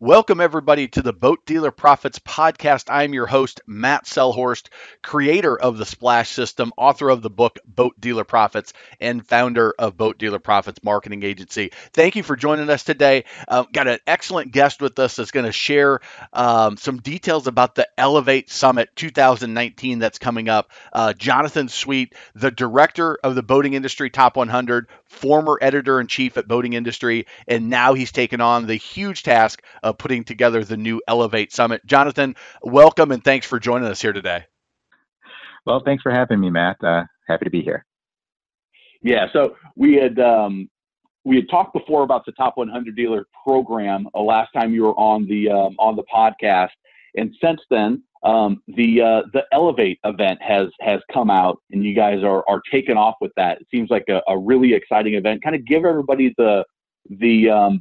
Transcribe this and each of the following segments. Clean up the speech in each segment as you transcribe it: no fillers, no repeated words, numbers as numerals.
Welcome, everybody, to the Boat Dealer Profits podcast. I'm your host, Matt Selhorst, creator of the Splash System, author of the book Boat Dealer Profits, and founder of Boat Dealer Profits Marketing Agency. Thank you for joining us today. Got an excellent guest with us that's going to share some details about the Elevate Summit 2019 that's coming up. Jonathan Sweet, the director of the Boating Industry Top 100, former editor in chief at Boating Industry, and now he's taken on the huge task of putting together the new Elevate Summit. Jonathan, welcome and thanks for joining us here today. Well, thanks for having me, Matt. Happy to be here. Yeah, so we had talked before about the Top 100 Dealer Program last time you were on the podcast, and since then the Elevate event has come out, and you guys are taking off with that. It seems like a really exciting event. Kind of give everybody the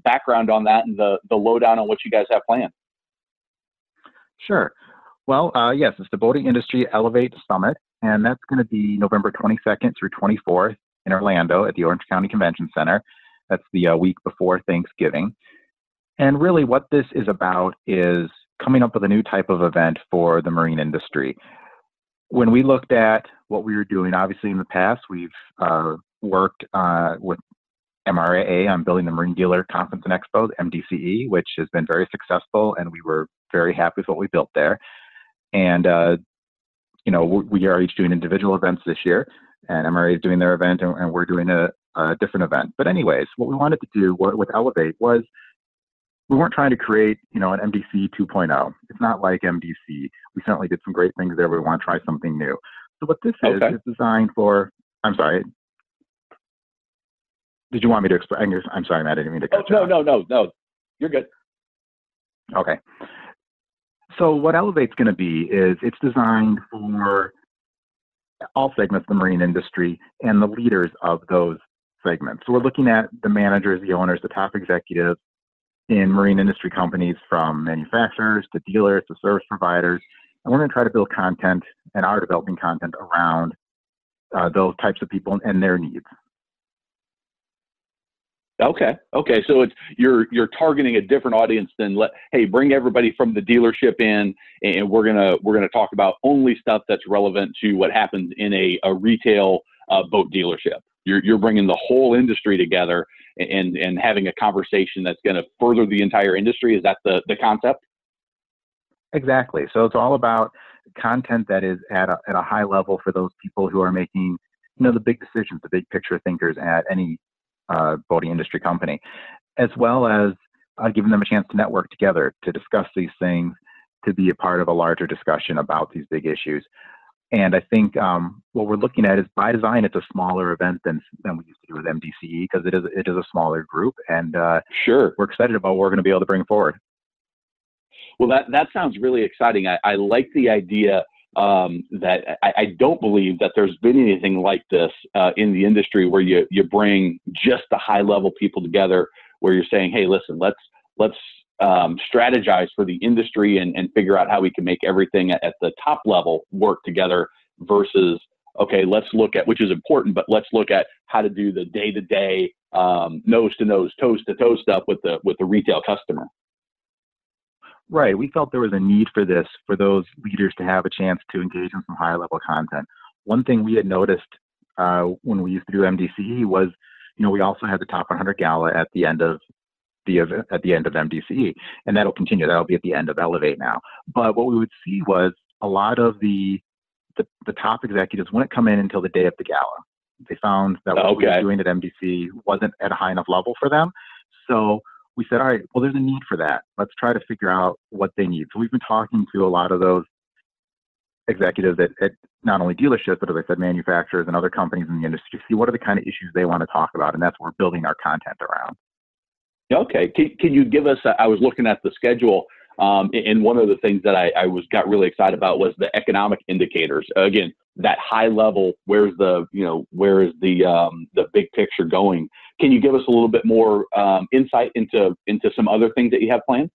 background on that and the lowdown on what you guys have planned. Sure. Well, yes, it's the Boating Industry Elevate Summit, and that's going to be November 22nd through 24th in Orlando at the Orange County Convention Center. That's the week before Thanksgiving. And really what this is about is coming up with a new type of event for the marine industry. When we looked at what we were doing, obviously in the past, we've worked with MRAA on building the Marine Dealer Conference and Expo, MDCE, which has been very successful, and we were very happy with what we built there. And, we are each doing individual events this year, and MRA is doing their event, and we're doing a different event. But anyways, what we wanted to do with Elevate was we weren't trying to create, an MDC 2.0. It's not like MDC. We certainly did some great things there. We want to try something new. So what this is designed for, I'm sorry. Did you want me to explain? I'm sorry, Matt, I didn't mean to cut you off. No. You're good. Okay. So what Elevate's going to be is it's designed for all segments of the marine industry and the leaders of those segments. So we're looking at the managers, the owners, the top executives in marine industry companies, from manufacturers to dealers to service providers. And we're going to try to build content and are developing content around those types of people and their needs. Okay. So you're targeting a different audience than bring everybody from the dealership in, and we're gonna talk about only stuff that's relevant to what happens in a retail boat dealership. You're bringing the whole industry together and having a conversation that's going to further the entire industry. Is that the concept? Exactly. So it's all about content that is at a high level for those people who are making the big decisions, the big picture thinkers at any boating industry company, as well as giving them a chance to network together, to discuss these things, to be a part of a larger discussion about these big issues. And I think what we're looking at is, by design, it's a smaller event than we used to do with MDCE, because it is a smaller group, and sure, we're excited about what we're going to be able to bring forward. Well, that sounds really exciting. I like the idea that I don't believe that there's been anything like this in the industry, where you bring just the high level people together, where you're saying, hey, listen, let's strategize for the industry and figure out how we can make everything at the top level work together, versus, okay, let's look at, which is important, but let's look at how to do the day-to-day nose to nose, toes to toe stuff with the retail customer. Right. We felt there was a need for this, for those leaders to have a chance to engage in some higher level content. One thing we had noticed when we used to do MDCE was, we also had the Top 100 Gala at the end of MDCE, and that'll continue. That'll be at the end of Elevate now. But what we would see was a lot of the top executives wouldn't come in until the day of the gala. They found that what we were doing at MDC wasn't at a high enough level for them. So we said, all right, well, there's a need for that. Let's try to figure out what they need. So we've been talking to a lot of those executives at not only dealerships, but as I said, manufacturers and other companies in the industry, to see what are the kind of issues they want to talk about. And that's what we're building our content around. Okay. Can you give us, I was looking at the schedule, and one of the things that I got really excited about was the economic indicators. Again, that high level, where is the big picture going? Can you give us a little bit more insight into some other things that you have planned?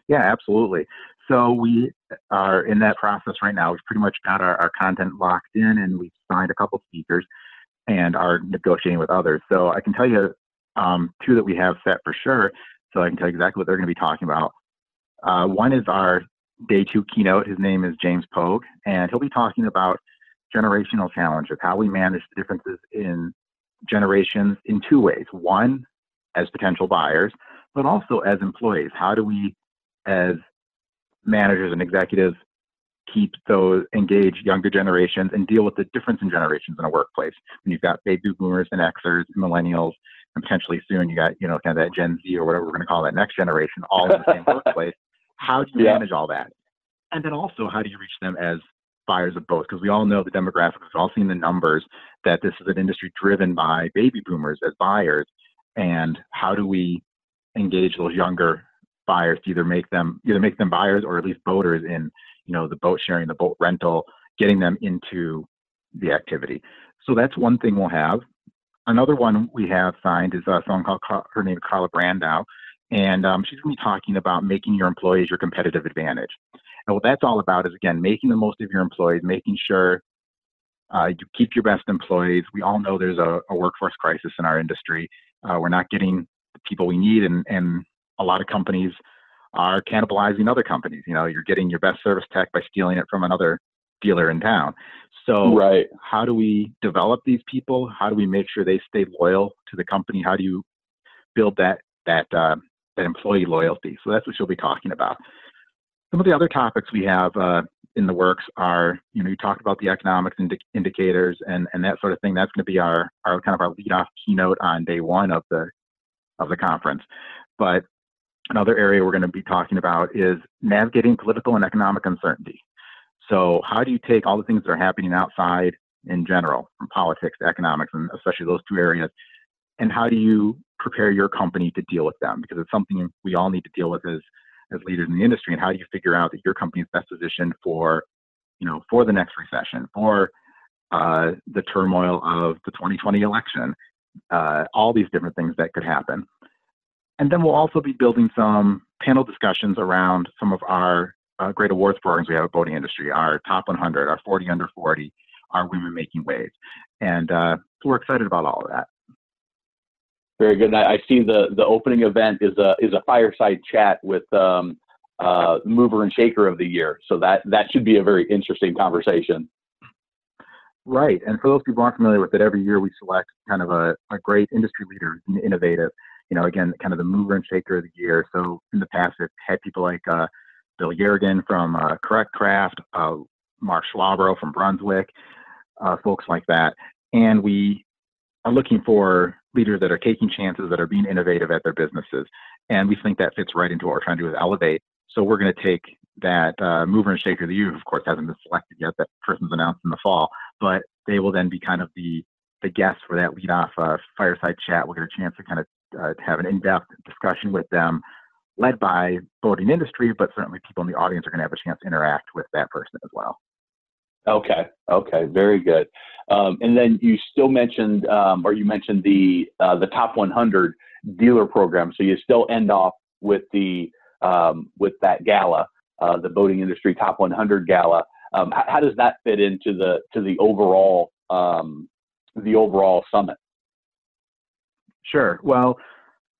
Yeah, absolutely. So we are in that process right now. We've pretty much got our content locked in, and we've signed a couple speakers and are negotiating with others. So I can tell you two that we have set for sure. so I can tell you exactly what they're going to be talking about. One is our day 2 keynote. His name is James Pogue, and he'll be talking about generational challenges, how we manage the differences in generations in 2 ways. One, as potential buyers, but also as employees. How do we, as managers and executives, keep those engaged younger generations and deal with the difference in generations in a workplace? When you've got baby boomers and Xers, and millennials, and potentially soon you got, kind of that Gen Z or whatever we're going to call that next generation, all in the same workplace. How do you manage all that? And then also, how do you reach them as buyers of both? Because we all know the demographics, we've all seen the numbers that this is an industry driven by baby boomers as buyers. And how do we engage those younger buyers to either make them buyers or at least boaters in, the boat sharing, the boat rental, getting them into the activity. So that's one thing we'll have. Another one we have signed is someone called, her name is Carla Brandau, and she's going to be talking about making your employees your competitive advantage. And what that's all about is, again, making the most of your employees, making sure you keep your best employees. We all know there's a workforce crisis in our industry. We're not getting the people we need, and a lot of companies are cannibalizing other companies. You're getting your best service tech by stealing it from another dealer in town. So how do we develop these people? How do we make sure they stay loyal to the company? How do you build that employee loyalty? So that's what she'll be talking about. Some of the other topics we have in the works are, you talked about the economics indicators and that sort of thing. That's going to be our kind of our lead-off keynote on day 1 of the conference. But another area we're going to be talking about is navigating political and economic uncertainty. So how do you take all the things that are happening outside in general, from politics to economics, and especially those 2 areas, and how do you prepare your company to deal with them? Because it's something we all need to deal with as leaders in the industry. And how do you figure out that your company is best positioned for the next recession, for the turmoil of the 2020 election, all these different things that could happen. And then we'll also be building some panel discussions around some of our great awards programs we have at Boating Industry, our Top 100, our 40 Under 40, our Women Making Waves. And so we're excited about all of that. Very good. I see the opening event is a fireside chat with Mover and Shaker of the Year. So that should be a very interesting conversation. Right. And for those people who aren't familiar with it, every year we select kind of a great industry leader, innovative, again, kind of the Mover and Shaker of the Year. So in the past, we've had people like Bill Yergin from Correct Craft, Mark Schwabro from Brunswick, folks like that. And we are looking for leaders that are taking chances, that are being innovative at their businesses. And we think that fits right into what we're trying to do with Elevate. So we're going to take that Mover and Shaker of the Year, who of course hasn't been selected yet, that person's announced in the fall, but they will then be kind of the guests for that lead-off fireside chat. We'll get a chance to kind of have an in-depth discussion with them, led by Boating Industry, but certainly people in the audience are going to have a chance to interact with that person as well. Okay, very good. And then you still mentioned, you mentioned the Top 100 dealer program. So you still end off with with that gala, the Boating Industry Top 100 gala. How does that fit into the overall summit? Sure. Well,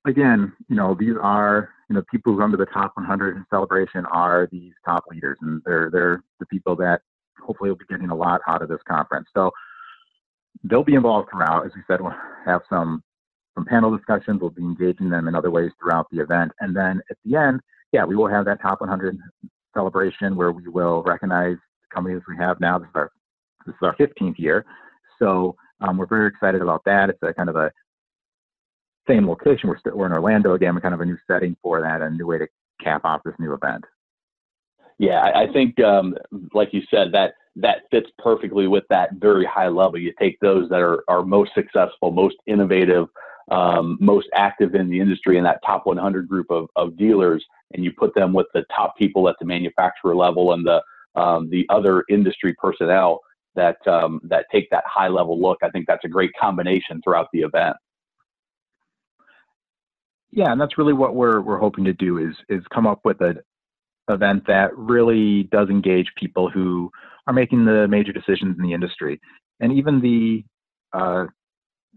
again, these are people who come to the Top 100 celebration are these top leaders, and they're the people that hopefully will be getting a lot out of this conference. So they'll be involved throughout. As we said, we'll have some panel discussions. We'll be engaging them in other ways throughout the event. And then at the end, we will have that Top 100 celebration where we will recognize the companies we have now. This is our 15th year. So we're very excited about that. It's a kind of a same location. We're in Orlando again, kind of a new setting for that, and a new way to cap off this new event. Yeah, I think, like you said, that fits perfectly with that very high level. You take those that are most successful, most innovative, most active in the industry in that top 100 group of dealers, and you put them with the top people at the manufacturer level and the other industry personnel that take that high level look. I think that's a great combination throughout the event. Yeah, and that's really what we're hoping to do is come up with an event that really does engage people who are making the major decisions in the industry. And even the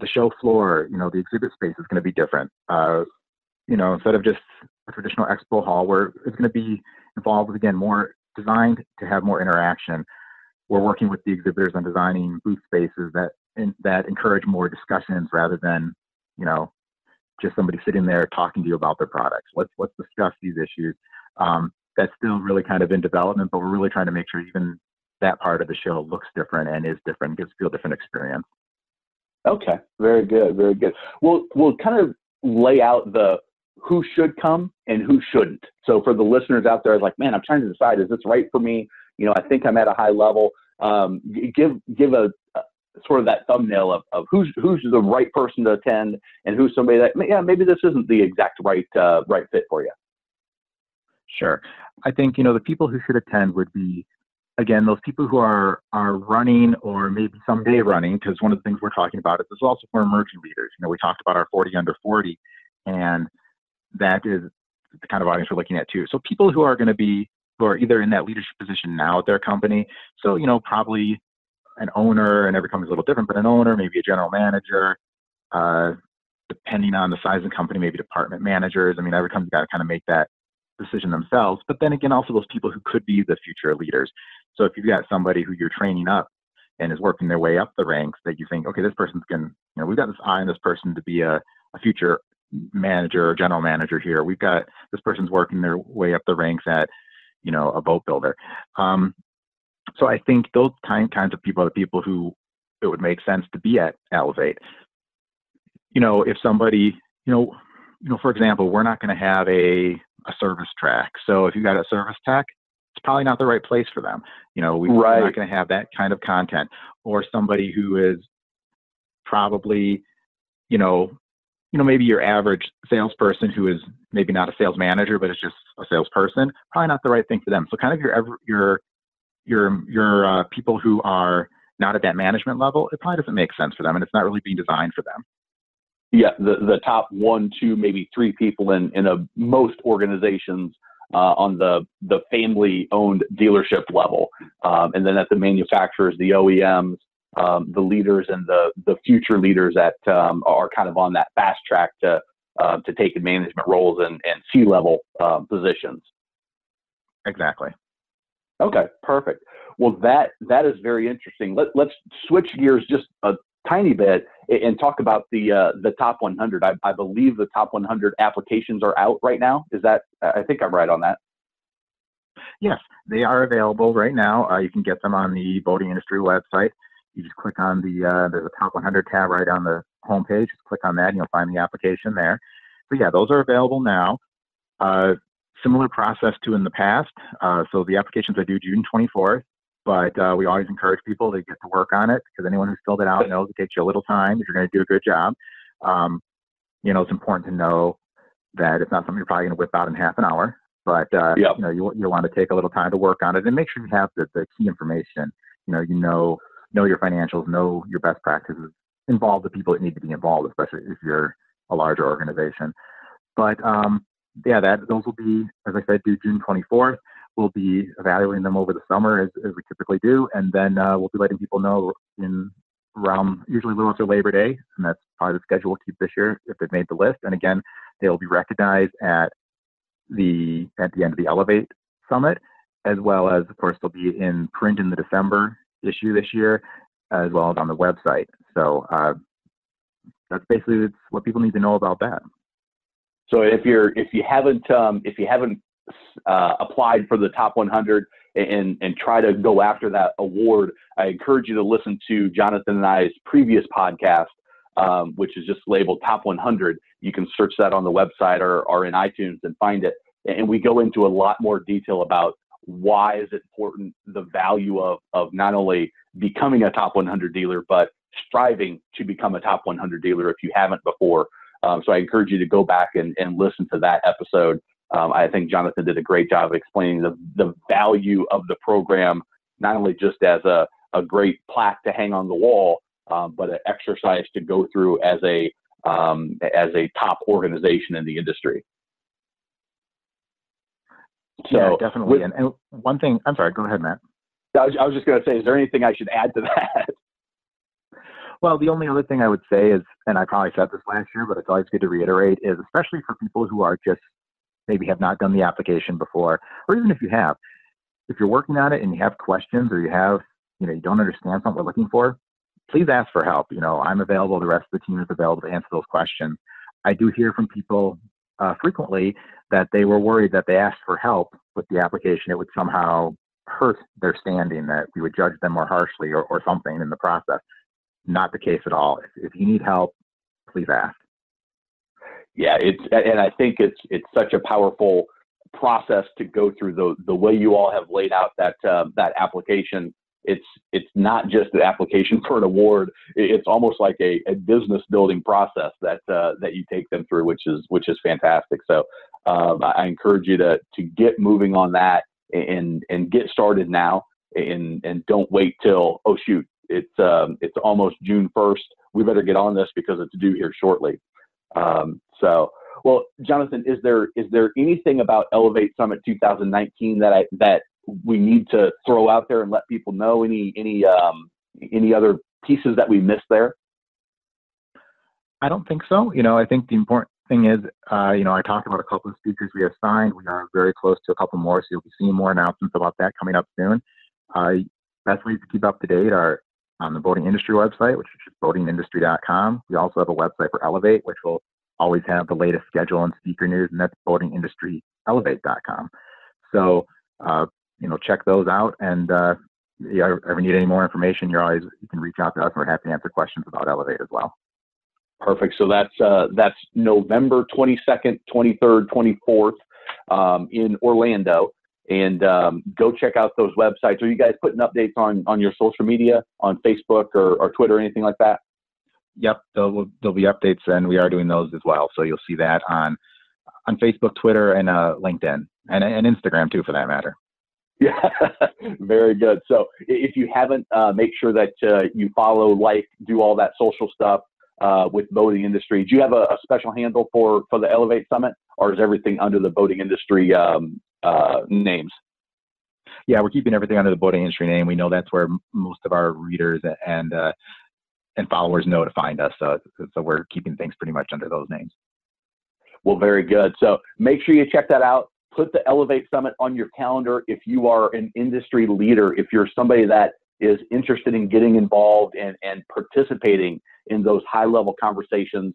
show floor, the exhibit space is going to be different. instead of just a traditional expo hall where it's going to be involved with, again, more designed to have more interaction. We're working with the exhibitors on designing booth spaces that encourage more discussions rather than, just somebody sitting there talking to you about their products. Let's discuss these issues. That's still really kind of in development, but we're really trying to make sure even that part of the show looks different and is different, gives people a different experience. Okay, very good, very good. We'll kind of lay out the who should come and who shouldn't. So for the listeners out there, like, man, I'm trying to decide, is this right for me? I think I'm at a high level. Give a sort of that thumbnail of who's the right person to attend and who's somebody that, maybe this isn't the exact right fit for you. Sure. I think, the people who should attend would be, again, those people who are running or maybe someday running, because one of the things we're talking about is this is also for emerging leaders. We talked about our 40 under 40, and that is the kind of audience we're looking at too. So people who are either in that leadership position now at their company. So, probably an owner, and every company's a little different, but an owner, maybe a general manager, depending on the size of the company, maybe department managers. Every company's got to kind of make that decision themselves. But then again, also those people who could be the future leaders. So if you've got somebody who you're training up and is working their way up the ranks, that you think, okay, this person's we've got this eye on this person to be a future manager or general manager here. We've got this person's working their way up the ranks at, a boat builder. So I think those kinds of people are the people who it would make sense to be at Elevate. If somebody, for example, we're not going to have a service track. So if you got a service tech, it's probably not the right place for them. We're not going to have that kind of content. Or somebody who is probably, maybe your average salesperson who is maybe not a sales manager, but is just a salesperson, probably not the right thing for them. So kind of your people who are not at that management level, it probably doesn't make sense for them, and it's not really being designed for them. Yeah, the top 1, 2, maybe 3 people in most organizations on the family-owned dealership level, and then at the manufacturers, the OEMs, the leaders, and the future leaders that are kind of on that fast track to take management roles and C-level positions. Exactly. Okay, perfect. Well, that is very interesting. Let's switch gears just a tiny bit and talk about the top 100. I believe the top 100 applications are out right now. Is that? I think I'm right on that. Yes, they are available right now. You can get them on the boating industry website. You just click on there's a top 100 tab right on the homepage. Just click on that and you'll find the application there. So yeah, those are available now. Similar process to in the past. So the applications are due June 24th, but we always encourage people to get to work on it, because anyone who's filled it out knows it takes you a little time if you're going to do a good job. It's important to know that it's not something you're probably going to whip out in half an hour, but you want to take a little time to work on it and make sure you have the key information. Know your financials, know your best practices, involve the people that need to be involved, especially if you're a larger organization. But those will be, as I said, due June 24th. We'll be evaluating them over the summer as we typically do, and then we'll be letting people know around usually a little after Labor Day, and that's probably the schedule we'll keep this year if they've made the list. And again, they'll be recognized at the end of the Elevate Summit, as well as, of course, they'll be in print in the December issue this year, as well as on the website. So that's basically what people need to know about that. So if you haven't applied for the top 100 and try to go after that award, I encourage you to listen to Jonathan and I's previous podcast, which is just labeled Top 100. You can search that on the website or in iTunes and find it. And we go into a lot more detail about why is it important, the value of not only becoming a top 100 dealer, but striving to become a top 100 dealer if you haven't before. So I encourage you to go back and listen to that episode. I think Jonathan did a great job of explaining the value of the program, not only just as a great plaque to hang on the wall, but an exercise to go through as a top organization in the industry. So yeah, definitely. And one thing, I'm sorry, go ahead, Matt. I was just going to say, is there anything I should add to that? Well, the only other thing I would say is, and I probably said this last year, but it's always good to reiterate, is especially for people who are just maybe have not done the application before, or even if you have, if you're working on it and you have questions or you have, you don't understand something we're looking for, please ask for help. I'm available. The rest of the team is available to answer those questions. I do hear from people frequently that they were worried that they asked for help with the application. It would somehow hurt their standing, that we would judge them more harshly or something in the process. Not the case at all. If you need help, please ask. Yeah, and I think it's such a powerful process to go through the way you all have laid out that application. It's not just an application for an award. It's almost like a business building process that you take them through, which is fantastic. So I encourage you to get moving on that and get started now, and don't wait till, oh shoot, it's almost June 1st. We better get on this because it's due here shortly. So, well, Jonathan, is there anything about Elevate Summit 2019 that we need to throw out there and let people know? Any other pieces that we missed there? I don't think so. I think the important thing is, I talked about a couple of speakers we have signed. We are very close to a couple more, so you'll be seeing more announcements about that coming up soon. Best ways to keep up to date are on the boating industry website, which is boatingindustry.com. We also have a website for Elevate, which will always have the latest schedule and speaker news, and that's boatingindustryelevate.com. So, check those out. And if you ever need any more information, you can reach out to us, and we're happy to answer questions about Elevate as well. Perfect. So that's November 22nd, 23rd, 24th in Orlando. And go check out those websites. Are you guys putting updates on your social media, on Facebook or Twitter, anything like that? Yep, there'll be updates, and we are doing those as well. So you'll see that on Facebook, Twitter, and LinkedIn, and Instagram too, for that matter. Yeah, very good. So if you haven't, make sure that you follow, do all that social stuff with Boating Industry. Do you have a special handle for the Elevate Summit, or is everything under the Boating Industry names? Yeah, we're keeping everything under the Boating Industry name. We know that's where most of our readers and followers know to find us. So we're keeping things pretty much under those names. Well, very good. So make sure you check that out. Put the Elevate Summit on your calendar if you are an industry leader, if you're somebody that is interested in getting involved and participating in those high-level conversations,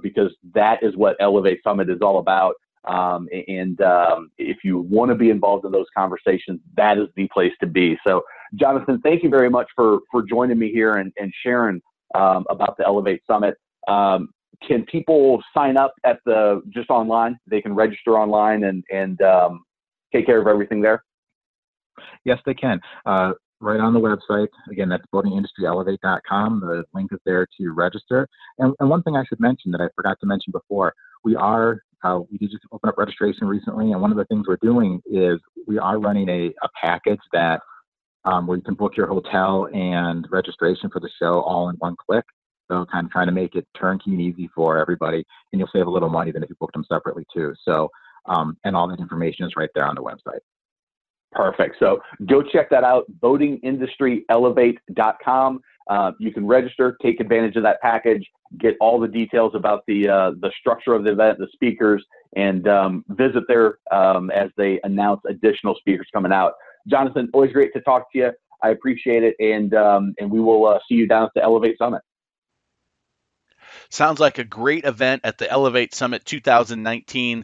because that is what Elevate Summit is all about. If you want to be involved in those conversations, that is the place to be. So, Jonathan, thank you very much for joining me here and sharing about the Elevate Summit. Can people sign up just online? They can register online and take care of everything there? Yes, they can. Right on the website. Again, that's boatingindustryelevate.com. The link is there to register. And one thing I should mention that I forgot to mention before, we did just open up registration recently, and one of the things we're doing is we are running a package that where you can book your hotel and registration for the show all in one click. So kind of trying to make it turnkey and easy for everybody, and you'll save a little money than if you booked them separately too. So, and all that information is right there on the website. Perfect. So go check that out, boatingindustryelevate.com. You can register, take advantage of that package, get all the details about the structure of the event, the speakers, and visit there as they announce additional speakers coming out. Jonathan, always great to talk to you. I appreciate it, and we will see you down at the Elevate Summit. Sounds like a great event at the Elevate Summit 2019.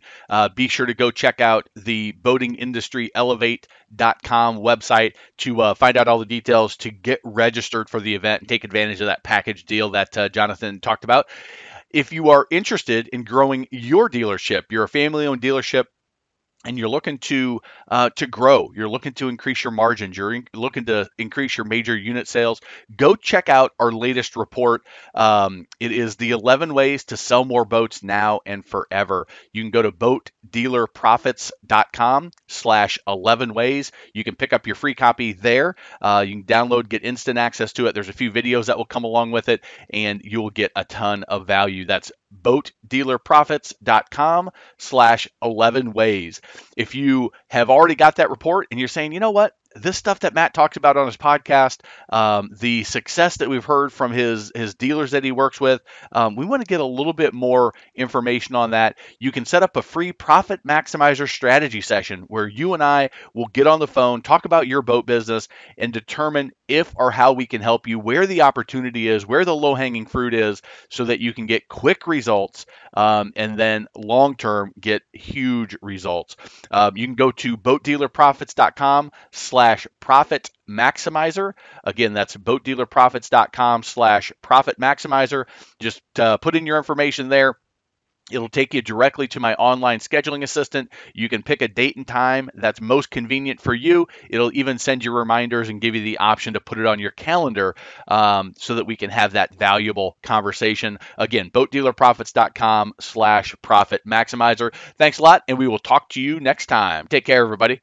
Be sure to go check out the boatingindustryelevate.com website to find out all the details, to get registered for the event and take advantage of that package deal that Jonathan talked about. If you are interested in growing your dealership, you're a family-owned dealership, and you're looking to grow, you're looking to increase your margins, you're looking to increase your major unit sales, go check out our latest report. It is the 11 ways to sell more boats now and forever. You can go to boatdealerprofits.com/11 ways. You can pick up your free copy there. You can download, get instant access to it. There's a few videos that will come along with it, and you'll get a ton of value. That's boatdealerprofits.com/11 ways. If you have already got that report and you're saying, you know what, this stuff that Matt talks about on his podcast, the success that we've heard from his dealers that he works with, we want to get a little bit more information on that. You can set up a free profit maximizer strategy session where you and I will get on the phone, talk about your boat business, and determine if or how we can help you, where the opportunity is, where the low-hanging fruit is, so that you can get quick results and then long-term get huge results. You can go to boatdealerprofits.com/profit maximizer. Again, that's boatdealerprofits.com/profit maximizer. Just put in your information there. It'll take you directly to my online scheduling assistant. You can pick a date and time that's most convenient for you. It'll even send you reminders and give you the option to put it on your calendar so that we can have that valuable conversation. Again, boatdealerprofits.com/profit maximizer. Thanks a lot, and we will talk to you next time. Take care, everybody.